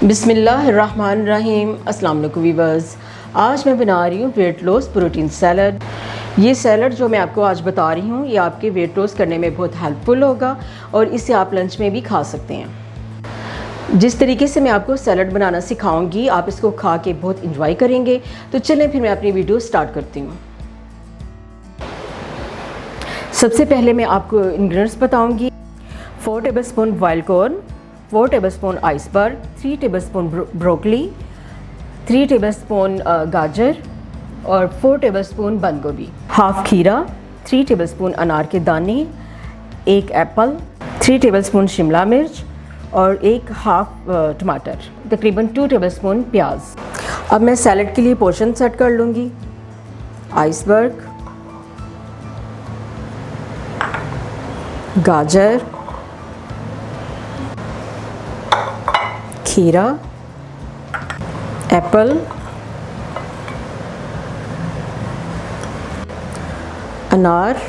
बिस्मिल्लाहिर्रहमानिर्रहीम। अस्सलाम वालेकुम वीवर्स। आज मैं बना रही हूँ वेट लॉस प्रोटीन सैलड। ये सैलड जो मैं आपको आज बता रही हूँ ये आपके वेट लॉस करने में बहुत हेल्पफुल होगा और इसे आप लंच में भी खा सकते हैं। जिस तरीके से मैं आपको सैलड बनाना सिखाऊंगी आप इसको खा के बहुत इंजॉय करेंगे। तो चलें फिर मैं अपनी वीडियो स्टार्ट करती हूँ। सबसे पहले मैं आपको इंग्रेडिएंट्स बताऊंगी। 4 tablespoon boiled corn, 4 tablespoon iceberg, 3 tablespoon broccoli, 3 tablespoon गाजर और 4 टेबलस्पून बंद गोभी, हाफ खीरा, 3 टेबलस्पून अनार के दाने, 1 एप्पल, 3 टेबलस्पून शिमला मिर्च और 1 हाफ टमाटर, तकरीबन 2 टेबलस्पून प्याज। अब मैं सैलड के लिए पोर्शन सेट कर लूँगी। आइसबर्ग, गाजर, खीरा, एप्पल, अनार,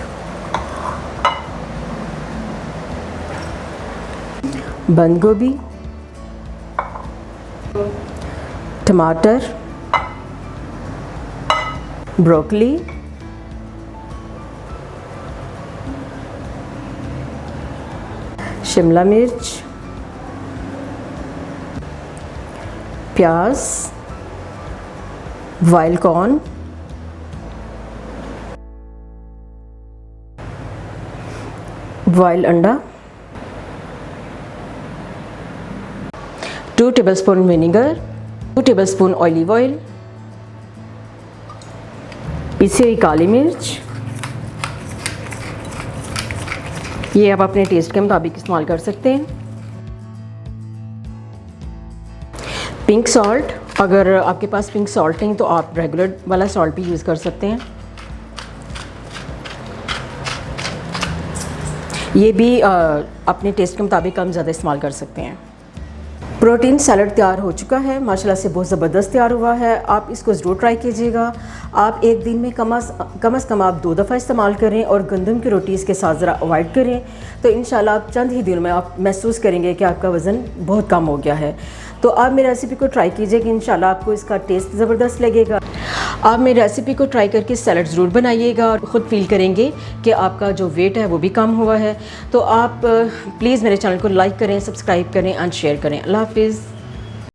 बंद गोभी, टमाटर, ब्रोकली, शिमला मिर्च, प्याज, वाइल्ड कॉर्न, बॉइल्ड अंडा, 2 tablespoon vinegar, 2 tablespoon olive oil, पिसी हुई काली मिर्च। ये आप अपने टेस्ट के मुताबिक इस्तेमाल कर सकते हैं। पिंक सॉल्ट, अगर आपके पास पिंक सॉल्ट नहीं तो आप रेगुलर वाला सॉल्ट भी यूज़ कर सकते हैं। ये भी अपने टेस्ट के मुताबिक कम ज़्यादा इस्तेमाल कर सकते हैं। प्रोटीन सैलड तैयार हो चुका है, माशाल्लाह से बहुत ज़बरदस्त तैयार हुआ है। आप इसको ज़रूर ट्राई कीजिएगा। आप एक दिन में कम अज़ कम आप 2 दफ़ा इस्तेमाल करें और गंदम की रोटी इसके साथ ज़रा अवॉइड करें तो इंशाल्लाह आप चंद ही दिनों में आप महसूस करेंगे कि आपका वज़न बहुत कम हो गया है। तो आप मेरी रेसिपी को ट्राई कीजिए कि इंशाल्लाह आपको इसका टेस्ट ज़बरदस्त लगेगा। आप मेरी रेसिपी को ट्राई करके सैलड ज़रूर बनाइएगा और ख़ुद फील करेंगे कि आपका जो वेट है वो भी कम हुआ है। तो आप प्लीज़ मेरे चैनल को लाइक करें, सब्सक्राइब करें एंड शेयर करें। अल्लाह हाफ़िज़।